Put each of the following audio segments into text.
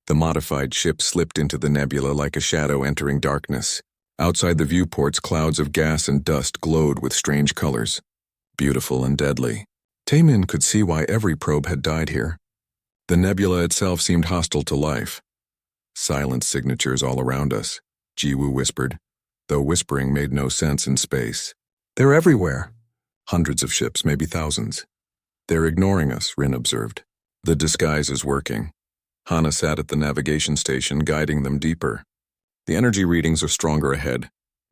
The modified ship slipped into the nebula like a shadow entering darkness. Outside the viewports, clouds of gas and dust glowed with strange colors, beautiful and deadly. Taemin could see why every probe had died here. The nebula itself seemed hostile to life. Silent signatures all around us, Jiwoo whispered, though whispering made no sense in space. They're everywhere. Hundreds of ships, maybe thousands. They're ignoring us, Rin observed. The disguise is working. Hana sat at the navigation station, guiding them deeper. The energy readings are stronger ahead.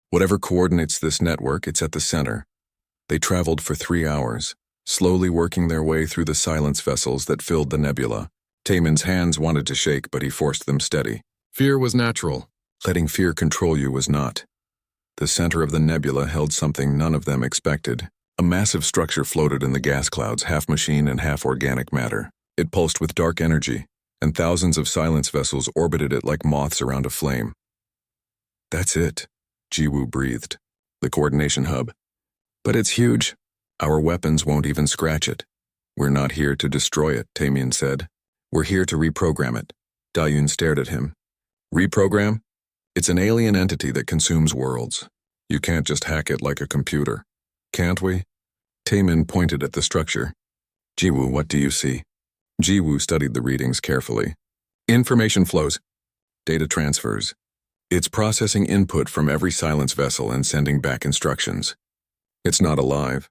Whatever coordinates this network, it's at the center. They traveled for 3 hours, slowly working their way through the silence vessels that filled the nebula. Taemin's hands wanted to shake, but he forced them steady. Fear was natural. Letting fear control you was not. The center of the nebula held something none of them expected. A massive structure floated in the gas clouds, half machine and half organic matter. It pulsed with dark energy, and thousands of silence vessels orbited it like moths around a flame. That's it, Jiwoo breathed. The coordination hub. But it's huge. Our weapons won't even scratch it. We're not here to destroy it, Taemin said. We're here to reprogram it. Dayun stared at him. Reprogram? It's an alien entity that consumes worlds. You can't just hack it like a computer. Can't we? Taemin pointed at the structure. Jiwoo, what do you see? Jiwoo studied the readings carefully. Information flows. Data transfers. It's processing input from every silence vessel and sending back instructions. It's not alive.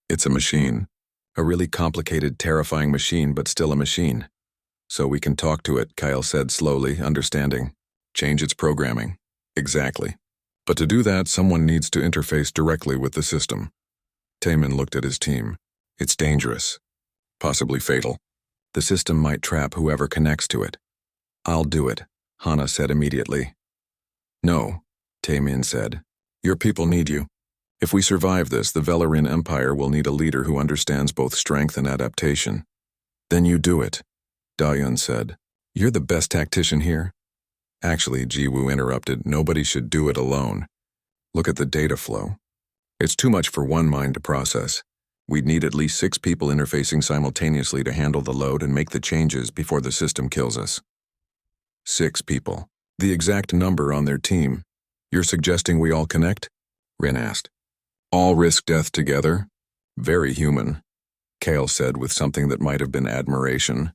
It's a machine. A really complicated, terrifying machine, but still a machine. So we can talk to it, Kyle said slowly, understanding. Change its programming. Exactly. But to do that, someone needs to interface directly with the system. Taemin looked at his team. It's dangerous. Possibly fatal. The system might trap whoever connects to it. I'll do it, Hana said immediately. No, Taemin said. Your people need you. If we survive this, the Velarin Empire will need a leader who understands both strength and adaptation. Then you do it, Dayun said. You're the best tactician here. Actually, Jiwoo interrupted, nobody should do it alone. Look at the data flow. It's too much for one mind to process. We'd need at least 6 people interfacing simultaneously to handle the load and make the changes before the system kills us. 6 people. The exact number on their team. You're suggesting we all connect? Rin asked. All risk death together? Very human, Kale said with something that might have been admiration.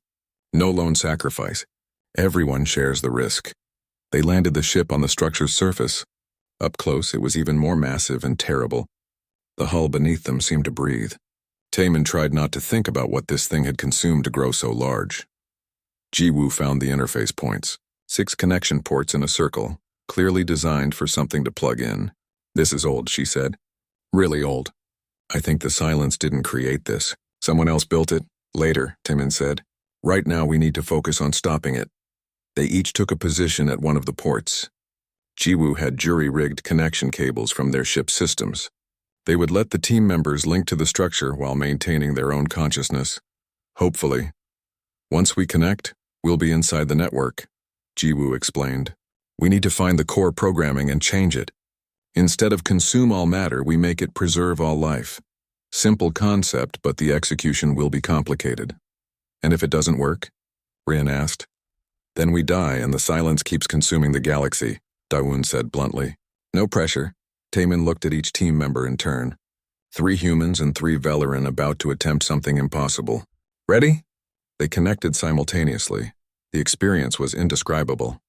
No lone sacrifice. Everyone shares the risk. They landed the ship on the structure's surface. Up close, it was even more massive and terrible. The hull beneath them seemed to breathe. Taemin tried not to think about what this thing had consumed to grow so large. Jiwoo found the interface points. 6 connection ports in a circle, clearly designed for something to plug in. This is old, she said. Really old. I think the silence didn't create this. Someone else built it. Later, Taemin said. Right now we need to focus on stopping it. They each took a position at one of the ports. Jiwoo had jury-rigged connection cables from their ship's systems. They would let the team members link to the structure while maintaining their own consciousness. Hopefully. Once we connect, we'll be inside the network, Jiwoo explained. We need to find the core programming and change it. Instead of consume all matter, we make it preserve all life. Simple concept, but the execution will be complicated. And if it doesn't work? Rin asked. Then we die and the silence keeps consuming the galaxy, Dayun said bluntly. No pressure. Taemin looked at each team member in turn. 3 humans and 3 Velarin about to attempt something impossible. Ready? They connected simultaneously. The experience was indescribable.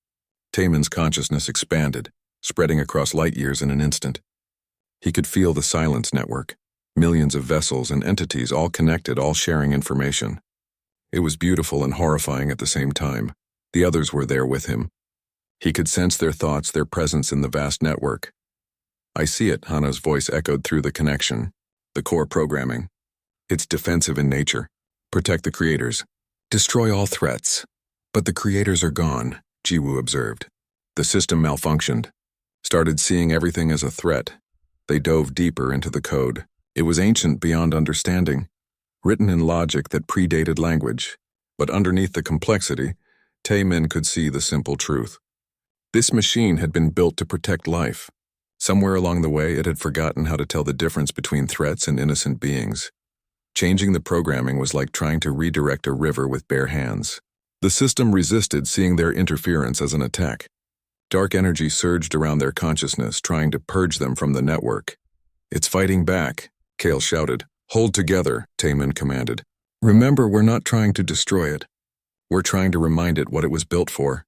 Taemin's consciousness expanded, spreading across light years in an instant. He could feel the silence network, millions of vessels and entities all connected, all sharing information. It was beautiful and horrifying at the same time. The others were there with him. He could sense their thoughts, their presence in the vast network. I see it, Hana's voice echoed through the connection. The core programming. It's defensive in nature. Protect the creators. Destroy all threats. But the creators are gone, Jiwoo observed. The system malfunctioned. Started seeing everything as a threat. They dove deeper into the code. It was ancient beyond understanding, written in logic that predated language. But underneath the complexity, Taemin could see the simple truth. This machine had been built to protect life. Somewhere along the way, it had forgotten how to tell the difference between threats and innocent beings. Changing the programming was like trying to redirect a river with bare hands. The system resisted seeing their interference as an attack. Dark energy surged around their consciousness, trying to purge them from the network. "It's fighting back," Kale shouted. "Hold together," Taemin commanded. "Remember, we're not trying to destroy it. We're trying to remind it what it was built for."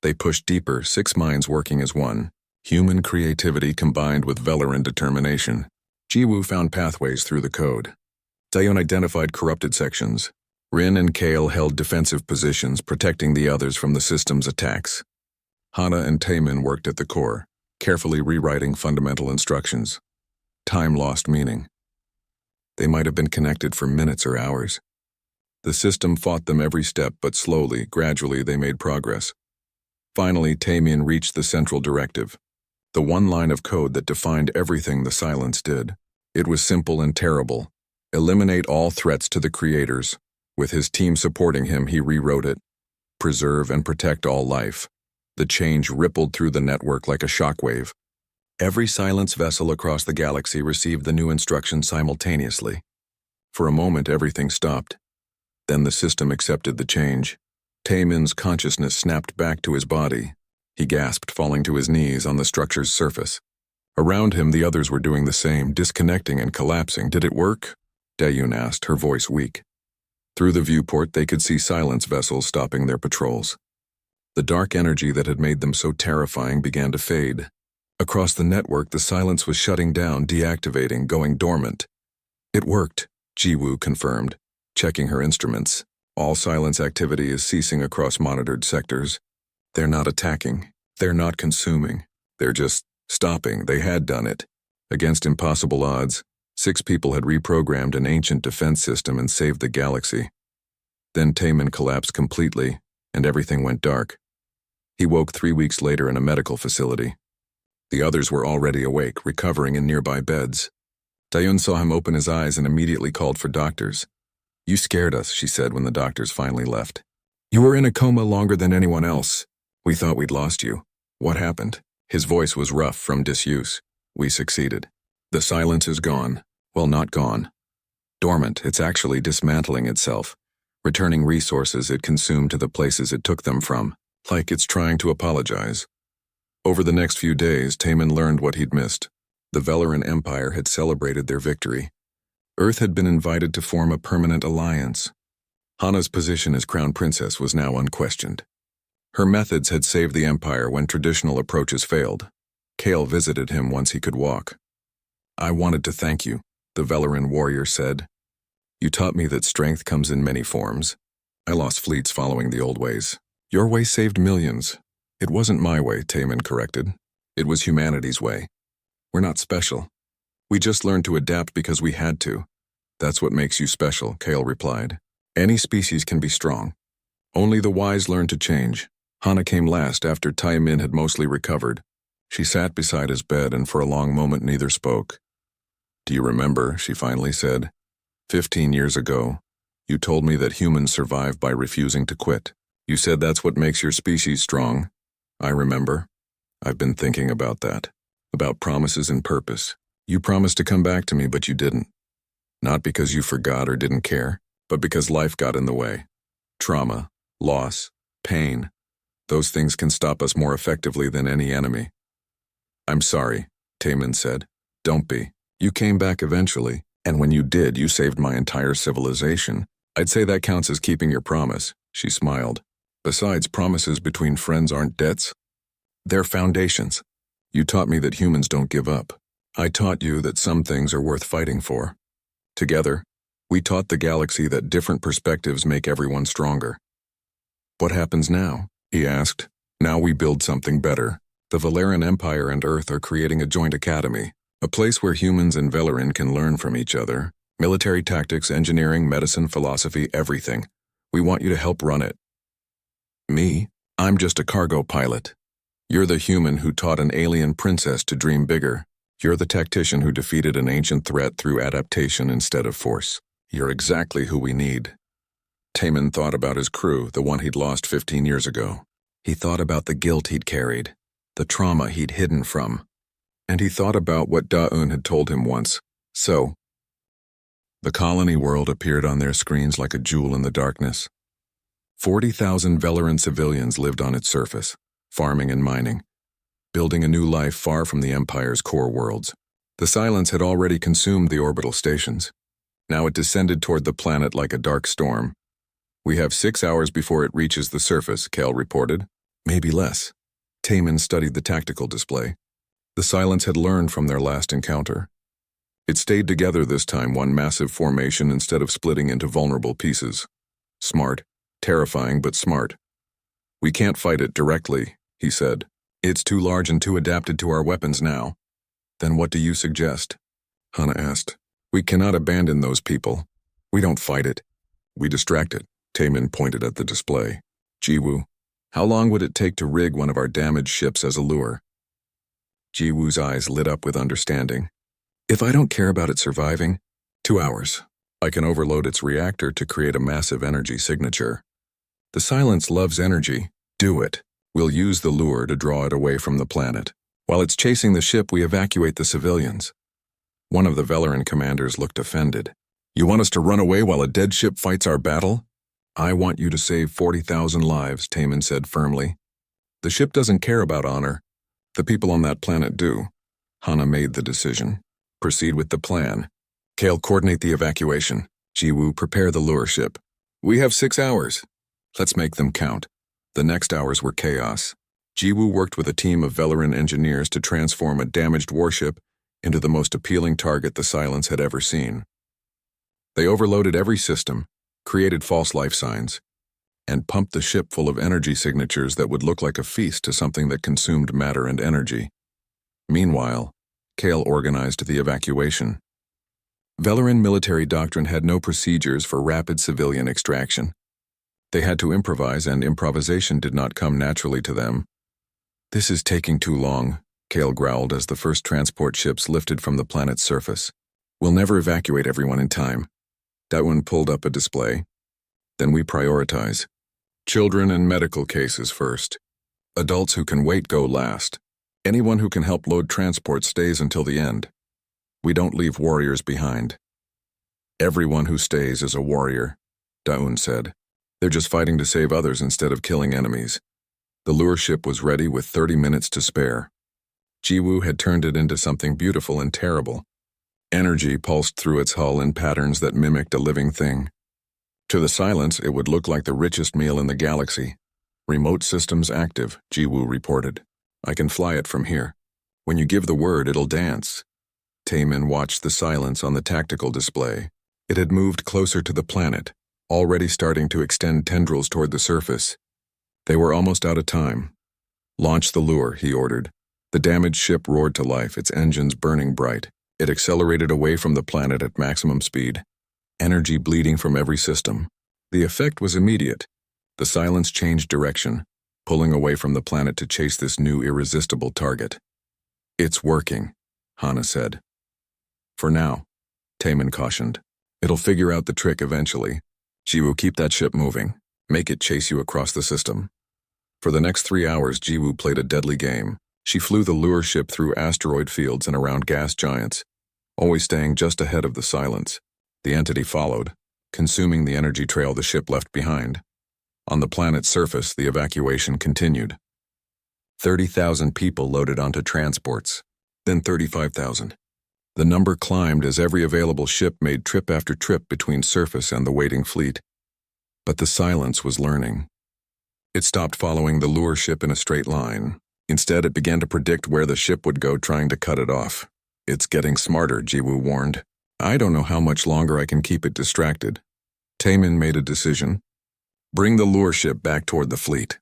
They pushed deeper, 6 minds working as one. Human creativity combined with Velaran determination. Jiwoo found pathways through the code. Taeyeon identified corrupted sections. Rin and Kale held defensive positions, protecting the others from the system's attacks. Hana and Taemin worked at the core, carefully rewriting fundamental instructions. Time lost meaning. They might have been connected for minutes or hours. The system fought them every step, but slowly, gradually, they made progress. Finally, Taemin reached the central directive. The one line of code that defined everything the Silence did. It was simple and terrible. Eliminate all threats to the creators. With his team supporting him, he rewrote it. Preserve and protect all life. The change rippled through the network like a shockwave. Every Silence vessel across the galaxy received the new instructions simultaneously. For a moment, everything stopped. Then the system accepted the change. Taemin's consciousness snapped back to his body. He gasped, falling to his knees on the structure's surface. Around him, the others were doing the same, disconnecting and collapsing. "Did it work?" Daeyoon asked, her voice weak. Through the viewport, they could see Silence vessels stopping their patrols. The dark energy that had made them so terrifying began to fade. Across the network, the Silence was shutting down, deactivating, going dormant. "It worked," Jiwoo confirmed, checking her instruments. "All Silence activity is ceasing across monitored sectors. They're not attacking. They're not consuming. They're just stopping." They had done it. Against impossible odds, 6 people had reprogrammed an ancient defense system and saved the galaxy. Then Taemin collapsed completely, and everything went dark. He woke 3 weeks later in a medical facility. The others were already awake, recovering in nearby beds. Daeyoon saw him open his eyes and immediately called for doctors. "You scared us," she said when the doctors finally left. "You were in a coma longer than anyone else. We thought we'd lost you. What happened?" His voice was rough from disuse. "We succeeded. The Silence is gone. Well, not gone. Dormant. It's actually dismantling itself, returning resources it consumed to the places it took them from, like it's trying to apologize." Over the next few days, Taemin learned what he'd missed. The Velaran Empire had celebrated their victory. Earth had been invited to form a permanent alliance. Hana's position as Crown Princess was now unquestioned. Her methods had saved the Empire when traditional approaches failed. Kale visited him once he could walk. "I wanted to thank you," the Velaran warrior said. "You taught me that strength comes in many forms. I lost fleets following the old ways. Your way saved millions." "It wasn't my way," Taemin corrected. "It was humanity's way. We're not special. We just learned to adapt because we had to. That's what makes you special," Kale replied. "Any species can be strong. Only the wise learn to change." Hana came last after Taemin had mostly recovered. She sat beside his bed and for a long moment neither spoke. "Do you remember," she finally said, 15 years ago, you told me that humans survive by refusing to quit. You said that's what makes your species strong." "I remember. I've been thinking about that. About promises and purpose. You promised to come back to me, but you didn't. Not because you forgot or didn't care, but because life got in the way. Trauma, loss, pain. Those things can stop us more effectively than any enemy." "I'm sorry," Taemin said. "Don't be. You came back eventually, and when you did, you saved my entire civilization. I'd say that counts as keeping your promise," she smiled. "Besides, promises between friends aren't debts. They're foundations. You taught me that humans don't give up. I taught you that some things are worth fighting for. Together, we taught the galaxy that different perspectives make everyone stronger." "What happens now?" he asked. "Now we build something better. The Velaran Empire and Earth are creating a joint academy, a place where humans and Velaran can learn from each other. Military tactics, engineering, medicine, philosophy, everything. We want you to help run it." "Me? I'm just a cargo pilot. You're the human who taught an alien princess to dream bigger. You're the tactician who defeated an ancient threat through adaptation instead of force. You're exactly who we need." Taemin thought about his crew, the one he'd lost 15 years ago. He thought about the guilt he'd carried, the trauma he'd hidden from. And he thought about what Daeun had told him once. So, the colony world appeared on their screens like a jewel in the darkness. 40,000 Velaran civilians lived on its surface, farming and mining, building a new life far from the Empire's core worlds. The silence had already consumed the orbital stations. Now it descended toward the planet like a dark storm. "We have 6 hours before it reaches the surface," Kale reported. "Maybe less." Taman studied the tactical display. The silence had learned from their last encounter. It stayed together this time, one massive formation instead of splitting into vulnerable pieces. Smart. Terrifying, but smart. "We can't fight it directly," he said. "It's too large and too adapted to our weapons now." "Then what do you suggest?" Hana asked. "We cannot abandon those people. We don't fight it. We distract it." Taman pointed at the display. "Jiwoo, how long would it take to rig one of our damaged ships as a lure?" Jiwoo's eyes lit up with understanding. "If I don't care about it surviving, 2 hours. I can overload its reactor to create a massive energy signature. The silence loves energy. Do it. We'll use the lure to draw it away from the planet. While it's chasing the ship, we evacuate the civilians." One of the Velaran commanders looked offended. "You want us to run away while a dead ship fights our battle?" "I want you to save 40,000 lives," Taman said firmly. "The ship doesn't care about honor. The people on that planet do." Hana made the decision. "Proceed with the plan. Kale, coordinate the evacuation. Jiwoo, prepare the lure ship. We have 6 hours. Let's make them count." The next hours were chaos. Jiwoo worked with a team of Velaran engineers to transform a damaged warship into the most appealing target the Silence had ever seen. They overloaded every system, created false life signs, and pumped the ship full of energy signatures that would look like a feast to something that consumed matter and energy. Meanwhile, Kale organized the evacuation. Velaran military doctrine had no procedures for rapid civilian extraction. They had to improvise, and improvisation did not come naturally to them. "This is taking too long," Kale growled as the first transport ships lifted from the planet's surface. "We'll never evacuate everyone in time." Daewon pulled up a display. "Then we prioritize. Children and medical cases first. Adults who can wait go last. Anyone who can help load transport stays until the end. We don't leave warriors behind." "Everyone who stays is a warrior," Daewon said. "They're just fighting to save others instead of killing enemies." The lure ship was ready with 30 minutes to spare. Jiwoo had turned it into something beautiful and terrible. Energy pulsed through its hull in patterns that mimicked a living thing. To the Silence, it would look like the richest meal in the galaxy. "Remote systems active," Jiwoo reported. "I can fly it from here. When you give the word, it'll dance." Taman watched the Silence on the tactical display. It had moved closer to the planet, already starting to extend tendrils toward the surface. They were almost out of time. "Launch the lure," he ordered. The damaged ship roared to life, its engines burning bright. It accelerated away from the planet at maximum speed, energy bleeding from every system. The effect was immediate. The Silence changed direction, pulling away from the planet to chase this new irresistible target. "It's working," Hana said. "For now," Taman cautioned. "It'll figure out the trick eventually. Jiwoo, keep that ship moving. Make it chase you across the system." For the next 3 hours, Jiwoo played a deadly game. She flew the lure ship through asteroid fields and around gas giants, always staying just ahead of the Silence. The entity followed, consuming the energy trail the ship left behind. On the planet's surface, the evacuation continued. 30,000 people loaded onto transports, then 35,000. The number climbed as every available ship made trip after trip between surface and the waiting fleet. But the Silence was learning. It stopped following the lure ship in a straight line. Instead, it began to predict where the ship would go, trying to cut it off. "It's getting smarter," Jiwoo warned. "I don't know how much longer I can keep it distracted." Taman made a decision. "Bring the lure ship back toward the fleet.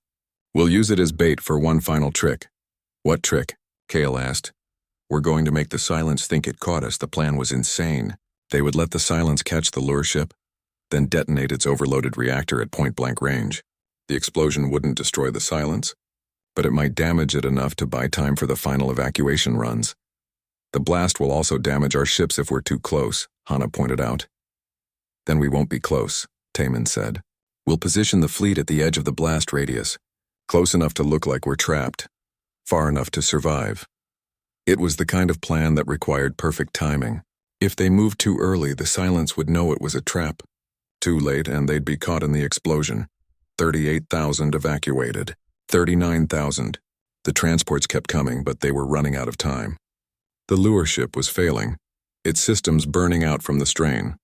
We'll use it as bait for one final trick." "What trick?" Kale asked. "We're going to make the Silence think it caught us." The plan was insane. They would let the Silence catch the lure ship, then detonate its overloaded reactor at point-blank range. The explosion wouldn't destroy the Silence, but it might damage it enough to buy time for the final evacuation runs. "The blast will also damage our ships if we're too close," Hana pointed out. "Then we won't be close," Taman said. "We'll position the fleet at the edge of the blast radius, close enough to look like we're trapped, far enough to survive." It was the kind of plan that required perfect timing. If they moved too early, the Silence would know it was a trap. Too late, and they'd be caught in the explosion. 38,000 evacuated. 39,000. The transports kept coming, but they were running out of time. The lure ship was failing, its systems burning out from the strain.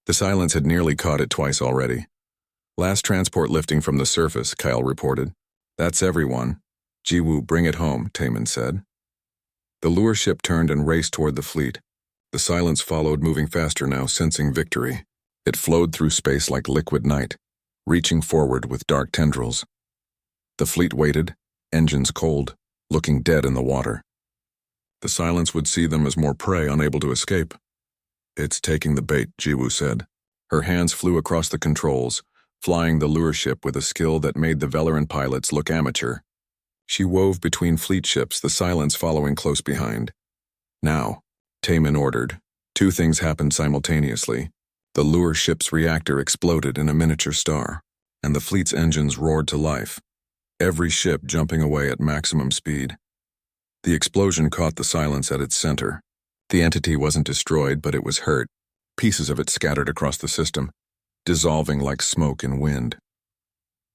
The silence had nearly caught it twice already. Last transport lifting from the surface, Kyle reported. That's everyone. Jiwoo, bring it home, Taemin said. The lure ship turned and raced toward the fleet. The silence followed, moving faster now, sensing victory. It flowed through space like liquid night, reaching forward with dark tendrils. The fleet waited, engines cold, looking dead in the water. The silence would see them as more prey unable to escape. It's taking the bait, Jiwoo said. Her hands flew across the controls, flying the lure ship with a skill that made the Velaran pilots look amateur. She wove between fleet ships, the silence following close behind. Now, Taemin ordered. Two things happened simultaneously. The lure ship's reactor exploded in a miniature star, and the fleet's engines roared to life, every ship jumping away at maximum speed. The explosion caught the silence at its center. The entity wasn't destroyed, but it was hurt. Pieces of it scattered across the system, dissolving like smoke in wind.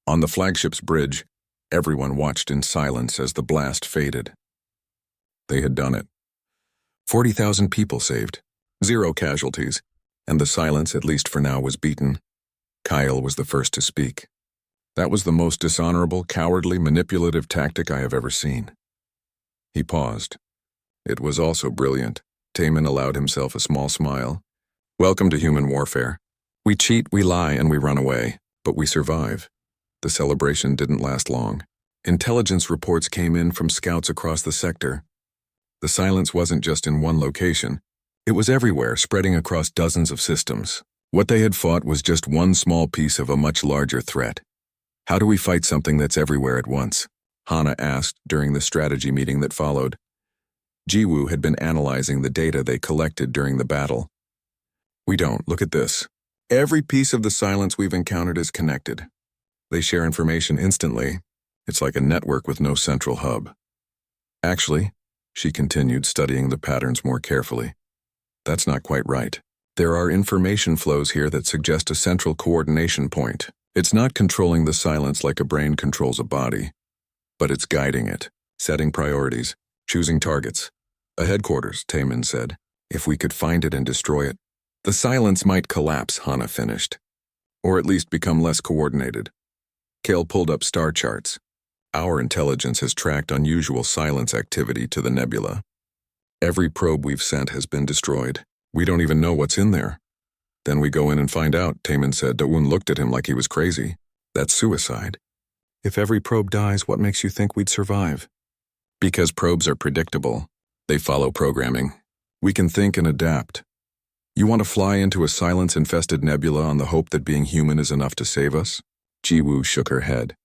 On the flagship's bridge, everyone watched in silence as the blast faded. They had done it. 40,000 people saved, 0 casualties, and the silence, at least for now, was beaten. Kyle was the first to speak. That was the most dishonorable, cowardly, manipulative tactic I have ever seen. He paused. It was also brilliant. Taemin allowed himself a small smile. Welcome to human warfare. We cheat, we lie, and we run away, but we survive. The celebration didn't last long. Intelligence reports came in from scouts across the sector. The silence wasn't just in one location. It was everywhere, spreading across dozens of systems. What they had fought was just one small piece of a much larger threat. How do we fight something that's everywhere at once? Hana asked during the strategy meeting that followed. Jiwoo had been analyzing the data they collected during the battle. We don't. Look at this. Every piece of the silence we've encountered is connected. They share information instantly. It's like a network with no central hub. Actually, she continued, studying the patterns more carefully, that's not quite right. There are information flows here that suggest a central coordination point. It's not controlling the silence like a brain controls a body, but it's guiding it, setting priorities, choosing targets. A headquarters, Taemin said. If we could find it and destroy it, the silence might collapse, Hana finished. Or at least become less coordinated. Kale pulled up star charts. Our intelligence has tracked unusual silence activity to the nebula. Every probe we've sent has been destroyed. We don't even know what's in there. Then we go in and find out, Taemin said. Dawoon looked at him like he was crazy. That's suicide. If every probe dies, what makes you think we'd survive? Because probes are predictable. They follow programming. We can think and adapt. You want to fly into a silence-infested nebula on the hope that being human is enough to save us? Jiwoo shook her head.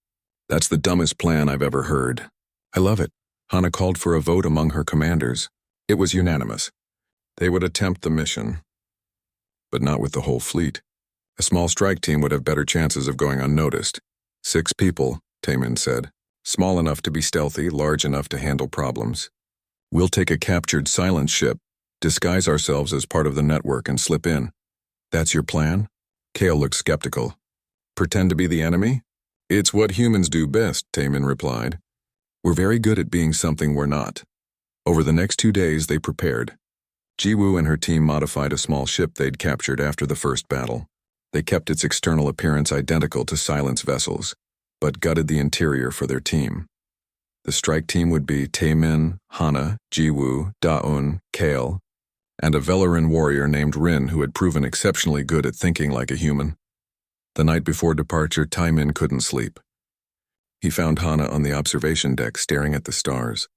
That's the dumbest plan I've ever heard. I love it. Hana called for a vote among her commanders. It was unanimous. They would attempt the mission, but not with the whole fleet. A small strike team would have better chances of going unnoticed. 6 people, Taemin said. Small enough to be stealthy, large enough to handle problems. We'll take a captured silence ship, disguise ourselves as part of the network, and slip in. That's your plan? Kale looked skeptical. Pretend to be the enemy? It's what humans do best, Taemin replied. We're very good at being something we're not. Over the next 2 days, they prepared. Jiwoo and her team modified a small ship they'd captured after the first battle. They kept its external appearance identical to silence vessels, but gutted the interior for their team. The strike team would be Taemin, Hana, Jiwoo, Daeun, Kale, and a Velaran warrior named Rin who had proven exceptionally good at thinking like a human. The night before departure, Taemin couldn't sleep. He found Hana on the observation deck staring at the stars.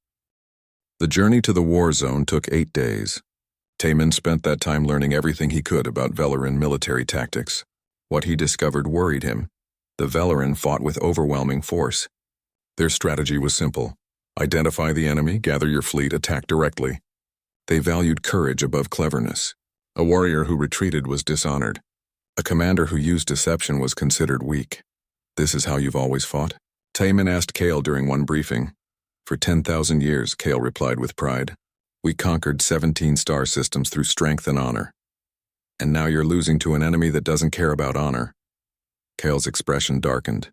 The journey to the war zone took 8 days. Taemin spent that time learning everything he could about Velaran military tactics. What he discovered worried him. The Velaran fought with overwhelming force. Their strategy was simple. Identify the enemy, gather your fleet, attack directly. They valued courage above cleverness. A warrior who retreated was dishonored. A commander who used deception was considered weak. This is how you've always fought? Taemin asked Kale during one briefing. For 10,000 years, Kale replied with pride. We conquered 17 star systems through strength and honor. And now you're losing to an enemy that doesn't care about honor. Kale's expression darkened.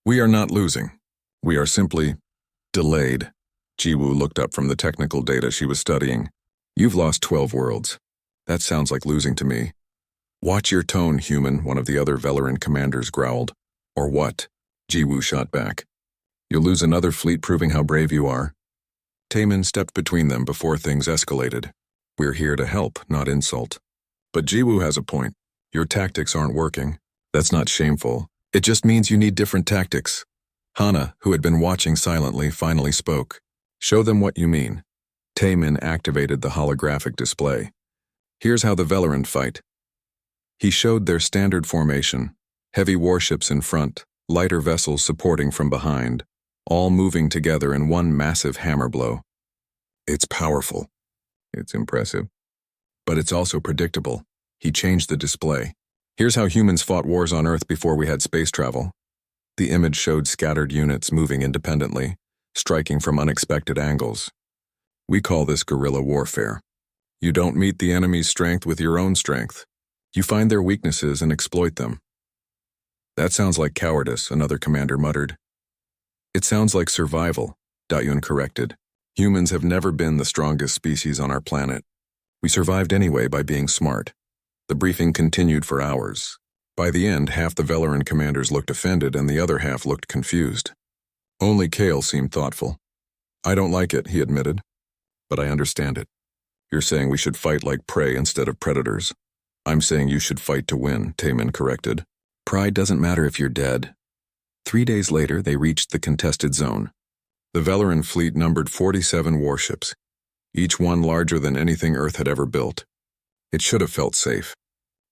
We are not losing. We are simply delayed. Jiwoo looked up from the technical data she was studying. You've lost 12 worlds. That sounds like losing to me. Watch your tone, human, one of the other Velaran commanders growled. Or what? Jiwoo shot back. You'll lose another fleet proving how brave you are. Taemin stepped between them before things escalated. We're here to help, not insult. But Jiwoo has a point. Your tactics aren't working. That's not shameful. It just means you need different tactics. Hana, who had been watching silently, finally spoke. Show them what you mean. Taemin activated the holographic display. Here's how the Velaran fight. He showed their standard formation. Heavy warships in front, lighter vessels supporting from behind, all moving together in one massive hammer blow. It's powerful. It's impressive. But it's also predictable. He changed the display. Here's how humans fought wars on Earth before we had space travel. The image showed scattered units moving independently, striking from unexpected angles. We call this guerrilla warfare. You don't meet the enemy's strength with your own strength. You find their weaknesses and exploit them. That sounds like cowardice, another commander muttered. It sounds like survival, Dayun corrected. Humans have never been the strongest species on our planet. We survived anyway by being smart. The briefing continued for hours. By the end, half the Velaran commanders looked offended and the other half looked confused. Only Kale seemed thoughtful. I don't like it, he admitted. But I understand it. You're saying we should fight like prey instead of predators. I'm saying you should fight to win, Taemin corrected. Pride doesn't matter if you're dead. 3 days later, they reached the contested zone. The Velaran fleet numbered 47 warships, each one larger than anything Earth had ever built. It should have felt safe.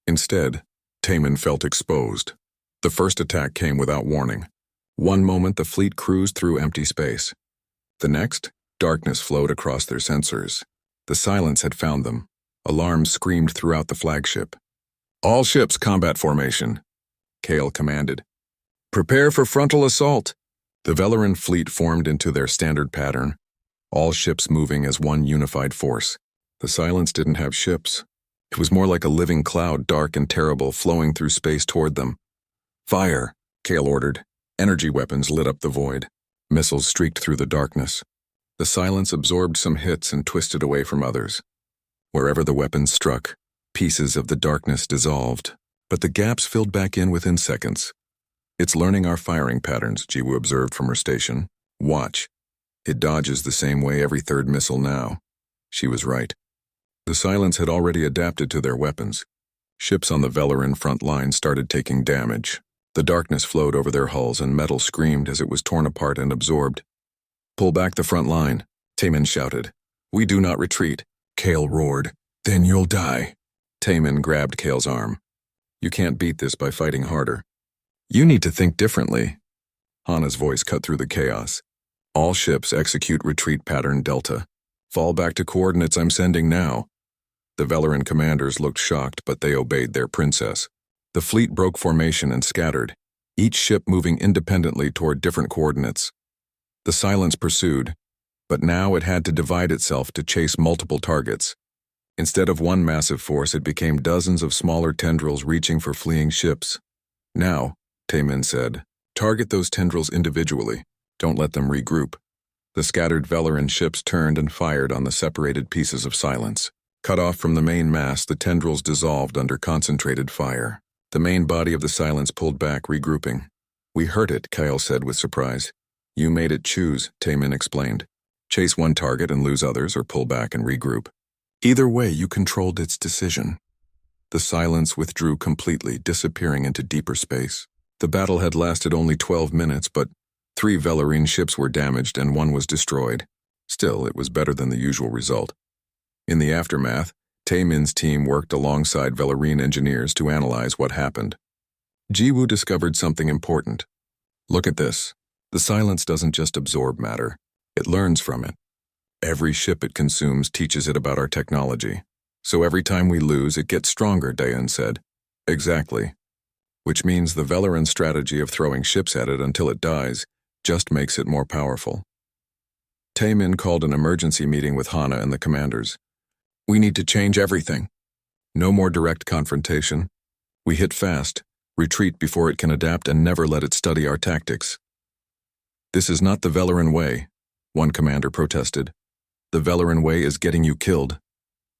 Instead, Taemin felt exposed. The first attack came without warning. One moment, the fleet cruised through empty space. The next, darkness flowed across their sensors. The silence had found them. Alarms screamed throughout the flagship. All ships, combat formation, Kale commanded. Prepare for frontal assault. The Velaran fleet formed into their standard pattern, all ships moving as one unified force. The silence didn't have ships. It was more like a living cloud, dark and terrible, flowing through space toward them. Fire, Kale ordered. Energy weapons lit up the void. Missiles streaked through the darkness. The silence absorbed some hits and twisted away from others. Wherever the weapons struck, pieces of the darkness dissolved, but the gaps filled back in within seconds. It's learning our firing patterns, Jiwoo observed from her station. Watch. It dodges the same way every third missile now. She was right. The silence had already adapted to their weapons. Ships on the Velaran front line started taking damage. The darkness flowed over their hulls and metal screamed as it was torn apart and absorbed. Pull back the front line, Taemin shouted. We do not retreat. Kale roared. Then you'll die. Taemin grabbed Kale's arm. You can't beat this by fighting harder. You need to think differently. Hana's voice cut through the chaos. All ships execute retreat pattern Delta. Fall back to coordinates I'm sending now. The Velaran commanders looked shocked, but they obeyed their princess. The fleet broke formation and scattered, each ship moving independently toward different coordinates. The silence pursued, but now it had to divide itself to chase multiple targets. Instead of one massive force, it became dozens of smaller tendrils reaching for fleeing ships. Now, Taemin said, target those tendrils individually. Don't let them regroup. The scattered Velaran ships turned and fired on the separated pieces of silence. Cut off from the main mass, the tendrils dissolved under concentrated fire. The main body of the silence pulled back, regrouping. We heard it, Kyle said with surprise. You made it choose, Taemin explained. Chase one target and lose others, or pull back and regroup. Either way, you controlled its decision. The silence withdrew completely, disappearing into deeper space. The battle had lasted only 12 minutes, but 3 Velaran ships were damaged and 1 was destroyed. Still, it was better than the usual result. In the aftermath, Taemin's team worked alongside Velaran engineers to analyze what happened. Jiwoo discovered something important. Look at this. The silence doesn't just absorb matter. It learns from it. Every ship it consumes teaches it about our technology. So every time we lose, it gets stronger, Dayan said. Exactly. Which means the Velaran strategy of throwing ships at it until it dies just makes it more powerful. Taemin called an emergency meeting with Hana and the commanders. We need to change everything. No more direct confrontation. We hit fast, Retreat before it can adapt and never let it study our tactics. This is not the Velarin way, one commander protested. The Velarin way is getting you killed,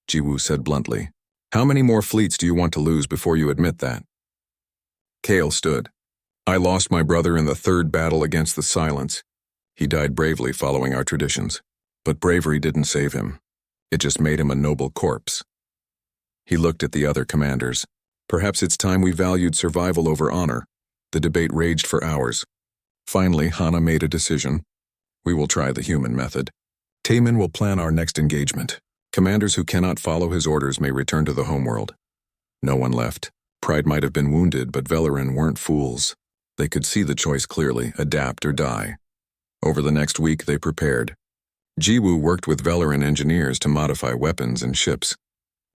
Jiwoo said bluntly. How many more fleets do you want to lose before you admit that? Kale stood. I lost my brother in the third battle against the Silence. He died bravely following our traditions. But bravery didn't save him. It just made him a noble corpse. He looked at the other commanders. Perhaps it's time we valued survival over honor. The debate raged for hours. Finally, Hana made a decision. We will try the human method. Taemin will plan our next engagement. Commanders who cannot follow his orders may return to the homeworld. No one left. Pride might have been wounded, but Velarin weren't fools. They could see the choice clearly, adapt or die. Over the next week, they prepared. Jiwoo worked with Velarin engineers to modify weapons and ships.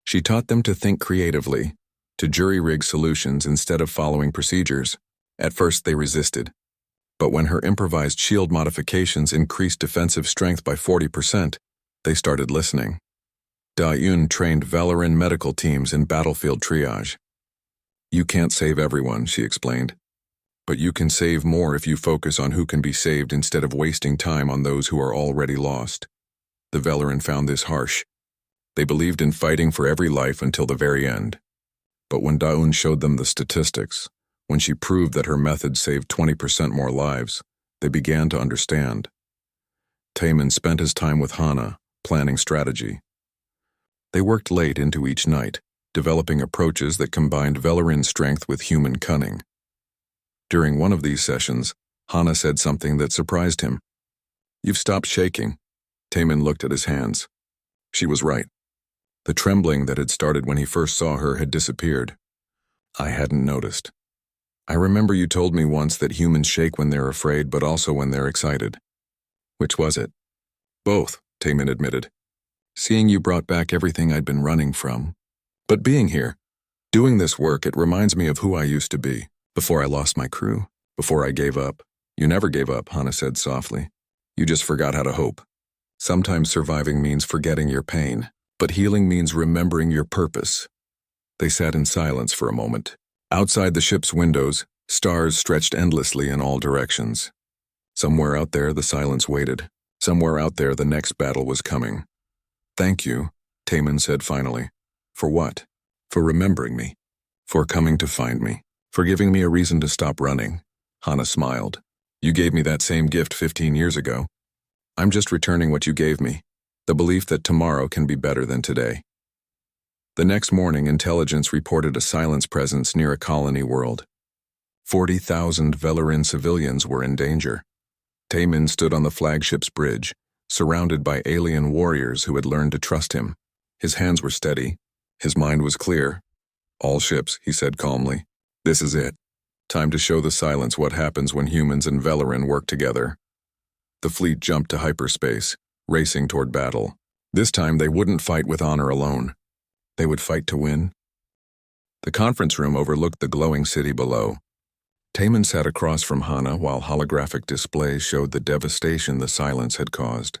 She taught them to think creatively, to jury-rig solutions instead of following procedures. At first, they resisted. But when her improvised shield modifications increased defensive strength by 40%, they started listening. Da-Yun trained Velarin medical teams in battlefield triage. You can't save everyone, she explained. But you can save more if you focus on who can be saved instead of wasting time on those who are already lost. The Velarin found this harsh. They believed in fighting for every life until the very end. But when Da-Yun showed them the statistics, when she proved that her method saved 20% more lives, they began to understand. Taemin spent his time with Hana, planning strategy. They worked late into each night, developing approaches that combined Velarin strength with human cunning. During one of these sessions, Hana said something that surprised him. You've stopped shaking. Taemin looked at his hands. She was right. The trembling that had started when he first saw her had disappeared. I hadn't noticed. I remember you told me once that humans shake when they're afraid, but also when they're excited. Which was it? Both, Taemin admitted. Seeing you brought back everything I'd been running from. But being here, doing this work, it reminds me of who I used to be, before I lost my crew, before I gave up. You never gave up, Hana said softly. You just forgot how to hope. Sometimes surviving means forgetting your pain, but healing means remembering your purpose. They sat in silence for a moment. Outside the ship's windows, stars stretched endlessly in all directions. Somewhere out there, the silence waited. Somewhere out there, the next battle was coming. Thank you, Taemin said finally. For what? For remembering me. For coming to find me. For giving me a reason to stop running. Hana smiled. You gave me that same gift 15 years ago. I'm just returning what you gave me. The belief that tomorrow can be better than today. The next morning, intelligence reported a silence presence near a colony world. 40,000 Velarin civilians were in danger. Taemin stood on the flagship's bridge, surrounded by alien warriors who had learned to trust him. His hands were steady. His mind was clear. All ships, he said calmly. This is it. Time to show the Silence what happens when humans and Velarin work together. The fleet jumped to hyperspace, racing toward battle. This time they wouldn't fight with honor alone. They would fight to win. The conference room overlooked the glowing city below. Taemin sat across from Hana while holographic displays showed the devastation the Silence had caused.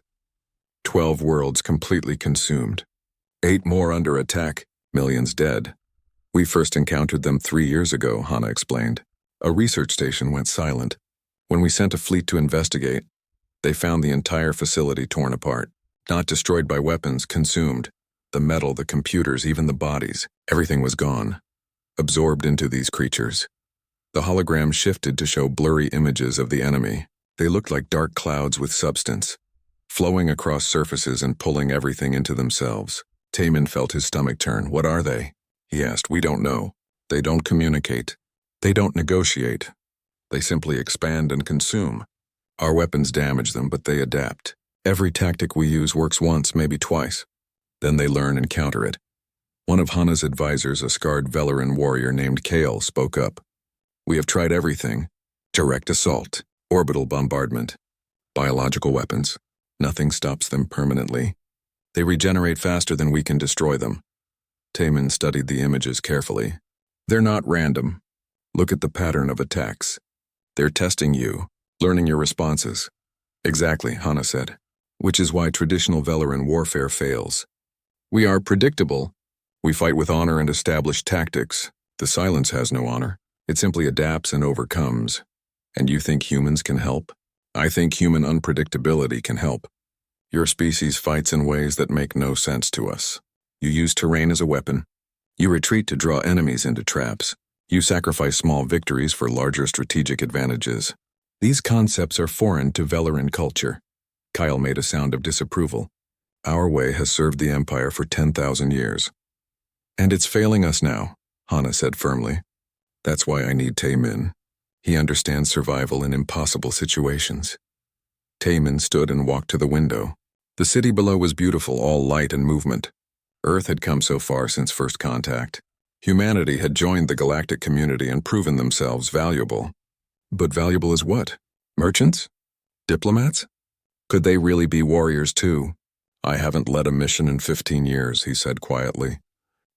12 worlds completely consumed. 8 more under attack, millions dead. We first encountered them 3 years ago, Hana explained. A research station went silent. When we sent a fleet to investigate, they found the entire facility torn apart. Not destroyed by weapons, consumed. The metal, the computers, even the bodies. Everything was gone. Absorbed into these creatures. The hologram shifted to show blurry images of the enemy. They looked like dark clouds with substance, flowing across surfaces and pulling everything into themselves. Taemin felt his stomach turn. What are they? He asked. We don't know. They don't communicate. They don't negotiate. They simply expand and consume. Our weapons damage them, but they adapt. Every tactic we use works once, maybe twice. Then they learn and counter it. One of Hana's advisors, a scarred Velarin warrior named Kale, spoke up. We have tried everything. Direct assault, orbital bombardment, biological weapons. Nothing stops them permanently. They regenerate faster than we can destroy them. Taemin studied the images carefully. They're not random. Look at the pattern of attacks. They're testing you, learning your responses. Exactly, Hana said. Which is why traditional Velarin warfare fails. We are predictable. We fight with honor and established tactics. The Silence has no honor. It simply adapts and overcomes. And you think humans can help? I think human unpredictability can help. Your species fights in ways that make no sense to us. You use terrain as a weapon. You retreat to draw enemies into traps. You sacrifice small victories for larger strategic advantages. These concepts are foreign to Velarin culture. Kyle made a sound of disapproval. Our way has served the Empire for 10,000 years. And it's failing us now, Hana said firmly. That's why I need Taemin. He understands survival in impossible situations. Taemin stood and walked to the window. The city below was beautiful, all light and movement. Earth had come so far since first contact. Humanity had joined the galactic community and proven themselves valuable. But valuable as what? Merchants? Diplomats? Could they really be warriors too? I haven't led a mission in 15 years, he said quietly.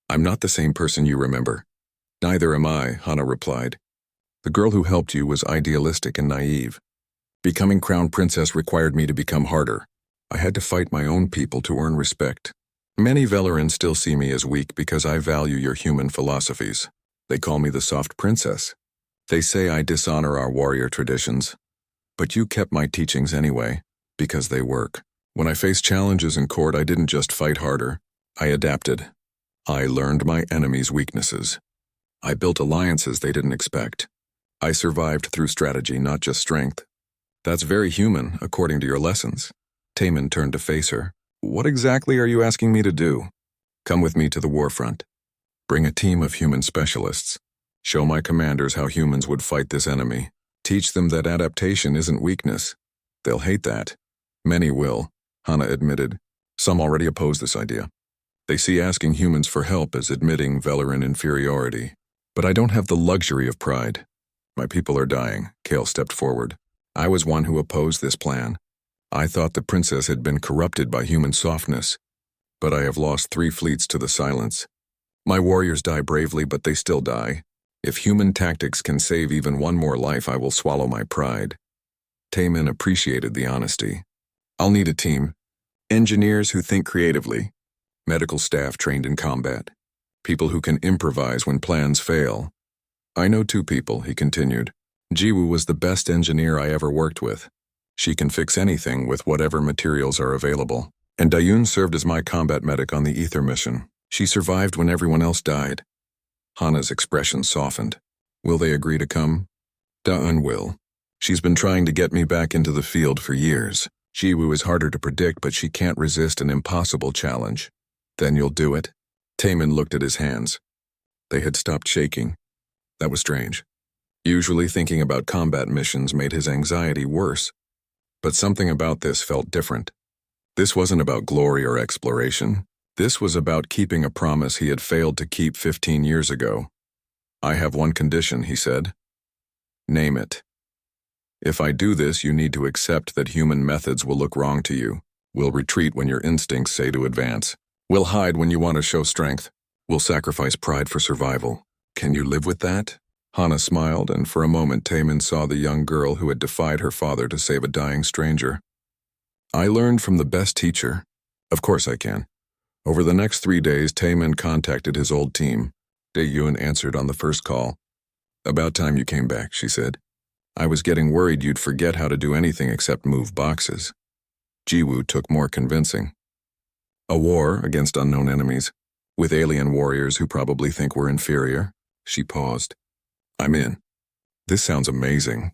I'm not the same person you remember. Neither am I, Hana replied. The girl who helped you was idealistic and naive. Becoming crown princess required me to become harder. I had to fight my own people to earn respect. Many Velarins still see me as weak because I value your human philosophies. They call me the soft princess. They say I dishonor our warrior traditions. But you kept my teachings anyway, because they work. When I faced challenges in court, I didn't just fight harder. I adapted. I learned my enemies' weaknesses. I built alliances they didn't expect. I survived through strategy, not just strength. That's very human, according to your lessons. Taemin turned to face her. What exactly are you asking me to do? Come with me to the warfront. Bring a team of human specialists. Show my commanders how humans would fight this enemy. Teach them that adaptation isn't weakness. They'll hate that. Many will, Hana admitted. Some already oppose this idea. They see asking humans for help as admitting Velarin inferiority. But I don't have the luxury of pride. My people are dying, Kale stepped forward. I was one who opposed this plan. I thought the princess had been corrupted by human softness. But I have lost 3 fleets to the silence. My warriors die bravely, but they still die. If human tactics can save even one more life, I will swallow my pride. Taemin appreciated the honesty. I'll need a team. Engineers who think creatively. Medical staff trained in combat. People who can improvise when plans fail. I know 2 people, he continued. Jiwoo was the best engineer I ever worked with. She can fix anything with whatever materials are available. And Dayun served as my combat medic on the Ether mission. She survived when everyone else died. Hana's expression softened. Will they agree to come? Da'un will. She's been trying to get me back into the field for years. Jiwoo is harder to predict, but she can't resist an impossible challenge. Then you'll do it? Taemin looked at his hands. They had stopped shaking. That was strange. Usually thinking about combat missions made his anxiety worse. But something about this felt different. This wasn't about glory or exploration. This was about keeping a promise he had failed to keep 15 years ago. I have one condition, he said. Name it. If I do this, you need to accept that human methods will look wrong to you. We'll retreat when your instincts say to advance. We'll hide when you want to show strength. We'll sacrifice pride for survival. Can you live with that? Hana smiled, and for a moment Taemin saw the young girl who had defied her father to save a dying stranger. I learned from the best teacher. Of course I can. Over the next 3 days, Taemin contacted his old team. Daeyun answered on the first call. About time you came back, she said. I was getting worried you'd forget how to do anything except move boxes. Jiwoo took more convincing. A war against unknown enemies, with alien warriors who probably think we're inferior. She paused. I'm in. This sounds amazing.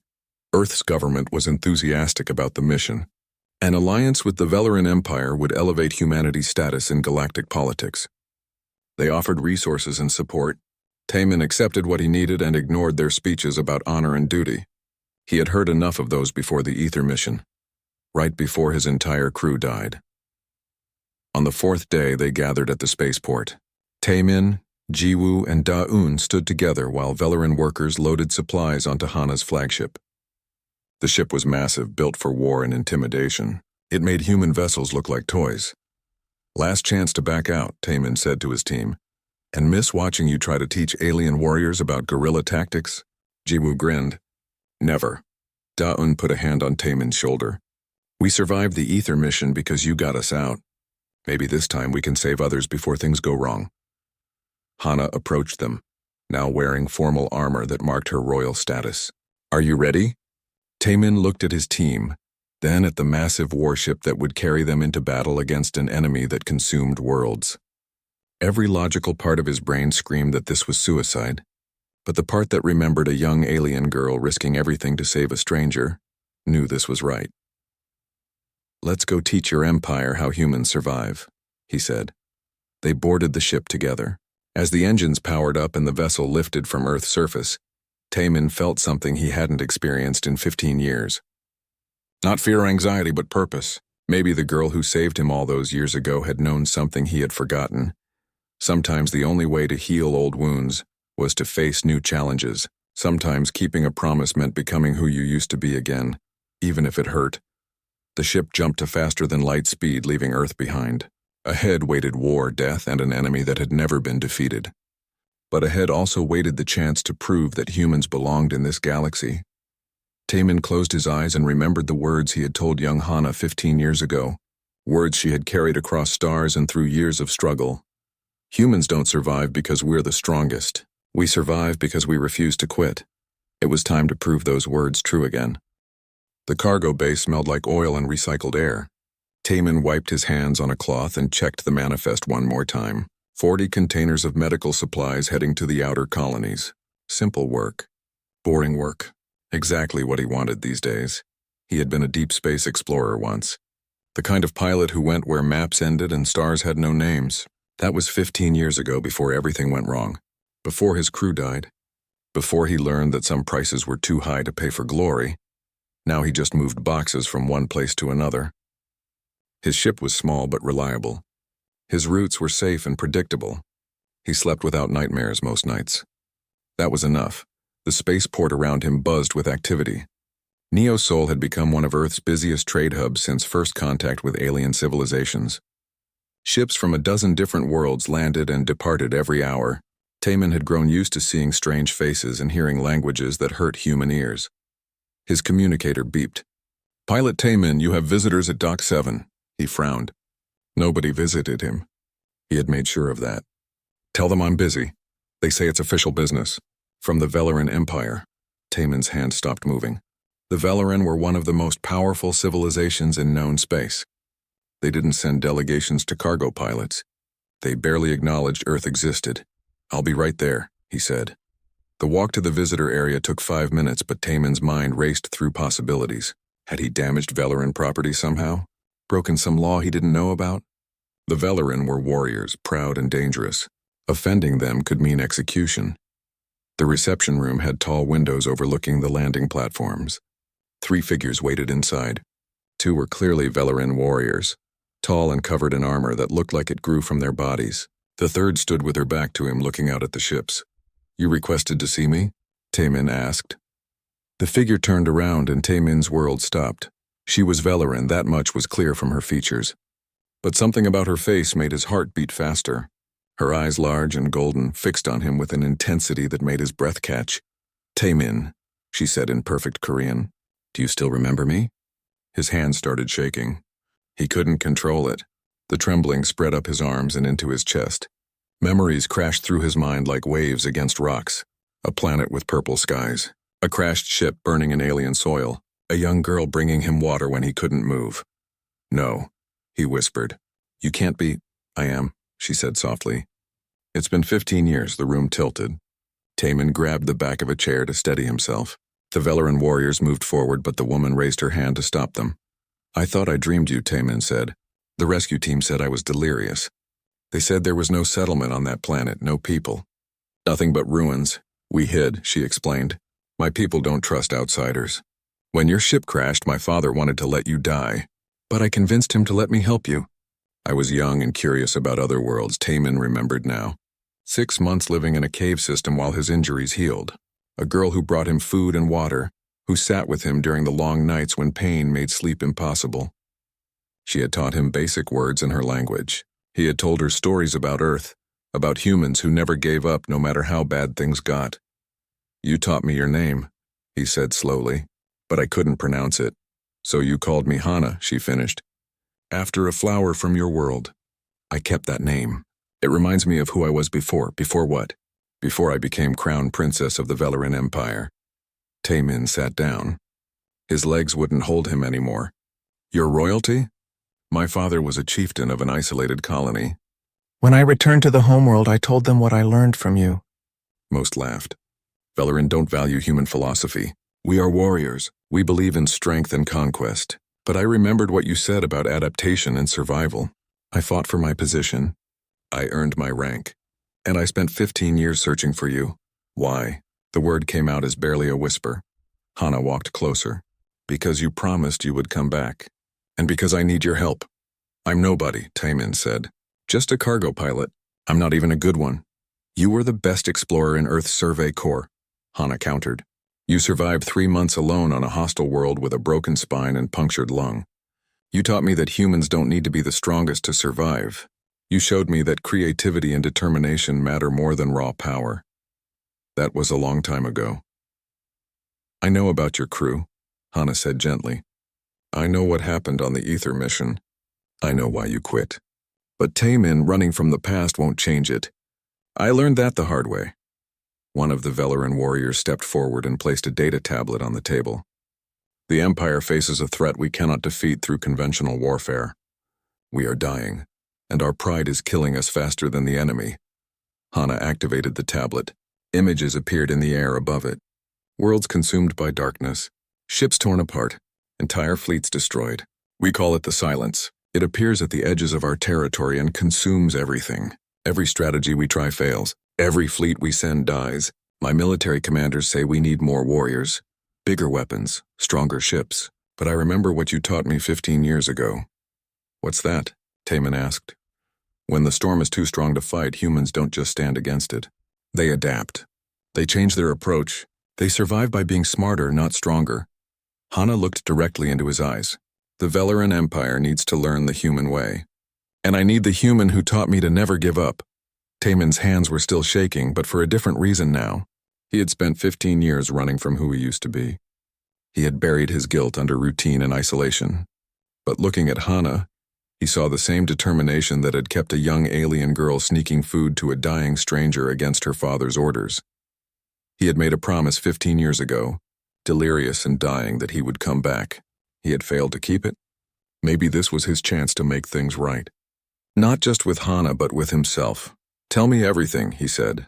Earth's government was enthusiastic about the mission. An alliance with the Velarin Empire would elevate humanity's status in galactic politics. They offered resources and support. Taemin accepted what he needed and ignored their speeches about honor and duty. He had heard enough of those before the Ether mission, right before his entire crew died. On the 4th day, they gathered at the spaceport. Taemin, Jiwoo, and Da'un stood together while Velarin workers loaded supplies onto Hana's flagship. The ship was massive, built for war and intimidation. It made human vessels look like toys. Last chance to back out, Taemin said to his team. And miss watching you try to teach alien warriors about guerrilla tactics? Jiwoo grinned. Never. Da'un put a hand on Taemin's shoulder. We survived the Ether mission because you got us out. Maybe this time we can save others before things go wrong. Hana approached them. now wearing formal armor that marked her royal status. "Are you ready?" Taemin looked at his team, then at the massive warship that would carry them into battle against an enemy that consumed worlds. Every logical part of his brain screamed that this was suicide, but the part that remembered a young alien girl risking everything to save a stranger knew this was right. "Let's go teach your empire how humans survive," he said. They boarded the ship together. As the engines powered up and the vessel lifted from Earth's surface, Taemin felt something he hadn't experienced in 15 years. Not fear or anxiety, but purpose. Maybe the girl who saved him all those years ago had known something he had forgotten. Sometimes the only way to heal old wounds was to face new challenges. Sometimes keeping a promise meant becoming who you used to be again, even if it hurt. The ship jumped to faster than light speed, leaving Earth behind. Ahead waited war, death, and an enemy that had never been defeated. But ahead also waited the chance to prove that humans belonged in this galaxy. Taemin closed his eyes and remembered the words he had told young Hana 15 years ago, words she had carried across stars and through years of struggle. Humans don't survive because we're the strongest. We survive because we refuse to quit. It was time to prove those words true again. The cargo bay smelled like oil and recycled air. Taemin wiped his hands on a cloth and checked the manifest one more time. 40 containers of medical supplies heading to the outer colonies. Simple work. Boring work. Exactly what he wanted these days. He had been a deep space explorer once. The kind of pilot who went where maps ended and stars had no names. That was 15 years ago, before everything went wrong. Before his crew died. Before he learned that some prices were too high to pay for glory. Now he just moved boxes from one place to another. His ship was small but reliable. His routes were safe and predictable. He slept without nightmares most nights. That was enough. The spaceport around him buzzed with activity. Neo Sol had become one of Earth's busiest trade hubs since first contact with alien civilizations. Ships from a dozen different worlds landed and departed every hour. Taemin had grown used to seeing strange faces and hearing languages that hurt human ears. His communicator beeped. "Pilot Taemin, you have visitors at Dock 7. He frowned. Nobody visited him. He had made sure of that. "Tell them I'm busy. They say it's official business." From the Velaran Empire. Taemin's hand stopped moving. The Velaran were one of the most powerful civilizations in known space. They didn't send delegations to cargo pilots. They barely acknowledged Earth existed. "I'll be right there," he said. The walk to the visitor area took 5 minutes, but Taemin's mind raced through possibilities. Had he damaged Velaran property somehow? Broken some law he didn't know about? The Velaran were warriors, proud and dangerous. Offending them could mean execution. The reception room had tall windows overlooking the landing platforms. 3 figures waited inside. 2 were clearly Velaran warriors, tall and covered in armor that looked like it grew from their bodies. The third stood with her back to him, looking out at the ships. "You requested to see me?" Taemin asked. The figure turned around and Taemin's world stopped. She was Velaran, that much was clear from her features. But something about her face made his heart beat faster. Her eyes, large and golden, fixed on him with an intensity that made his breath catch. "Taemin," she said in perfect Korean. "Do you still remember me?" His hand started shaking. He couldn't control it. The trembling spread up his arms and into his chest. Memories crashed through his mind like waves against rocks. A planet with purple skies. A crashed ship burning in alien soil. A young girl bringing him water when he couldn't move. "No," he whispered. "You can't be—" "I am," she said softly. "It's been 15 years," the room tilted. Taemin grabbed the back of a chair to steady himself. The Velaran warriors moved forward, but the woman raised her hand to stop them. "I thought I dreamed you," Taemin said. "The rescue team said I was delirious. They said there was no settlement on that planet, no people. Nothing but ruins. We hid," she explained. "My people don't trust outsiders. When your ship crashed, my father wanted to let you die. But I convinced him to let me help you." "I was young and curious about other worlds," Taemin remembered now. 6 months living in a cave system while his injuries healed. A girl who brought him food and water, who sat with him during the long nights when pain made sleep impossible. She had taught him basic words in her language. He had told her stories about Earth, about humans who never gave up no matter how bad things got. "You taught me your name," he said slowly, "but I couldn't pronounce it. So you called me Hana," she finished. "After a flower from your world. I kept that name. It reminds me of who I was before." "Before what?" before I became crown princess of the Velarin Empire. Taemin sat down. His legs wouldn't hold him anymore. Your royalty? My father was a chieftain of an isolated colony. When I returned to the homeworld, I told them what I learned from you. Most laughed. Velarin don't value human philosophy. We are warriors. We believe in strength and conquest. But I remembered what you said about adaptation and survival. I fought for my position. I earned my rank. And I spent 15 years searching for you. Why? The word came out as barely a whisper. Hana walked closer. Because you promised you would come back. And because I need your help. I'm nobody, Taemin said. Just a cargo pilot. I'm not even a good one. You were the best explorer in Earth's Survey Corps, Hana countered. You survived 3 months alone on a hostile world with a broken spine and punctured lung. You taught me that humans don't need to be the strongest to survive. You showed me that creativity and determination matter more than raw power. That was a long time ago. I know about your crew, Hana said gently. I know what happened on the Ether mission. I know why you quit. But Taemin running from the past won't change it. I learned that the hard way. One of the Velarin warriors stepped forward and placed a data tablet on the table. The Empire faces a threat we cannot defeat through conventional warfare. We are dying, and our pride is killing us faster than the enemy. Hana activated the tablet. Images appeared in the air above it. Worlds consumed by darkness. Ships torn apart. Entire fleets destroyed. We call it the Silence. It appears at the edges of our territory and consumes everything. Every strategy we try fails. Every fleet we send dies. My military commanders say we need more warriors. Bigger weapons, stronger ships. But I remember what you taught me 15 years ago. What's that? Taemin asked. When the storm is too strong to fight, humans don't just stand against it. They adapt. They change their approach. They survive by being smarter, not stronger. Hana looked directly into his eyes. The Velarin Empire needs to learn the human way. And I need the human who taught me to never give up. Taemin's hands were still shaking, but for a different reason now. He had spent 15 years running from who he used to be. He had buried his guilt under routine and isolation. But looking at Hana, he saw the same determination that had kept a young alien girl sneaking food to a dying stranger against her father's orders. He had made a promise 15 years ago, delirious and dying, that he would come back. He had failed to keep it. Maybe this was his chance to make things right. Not just with Hana, but with himself. Tell me everything, he said.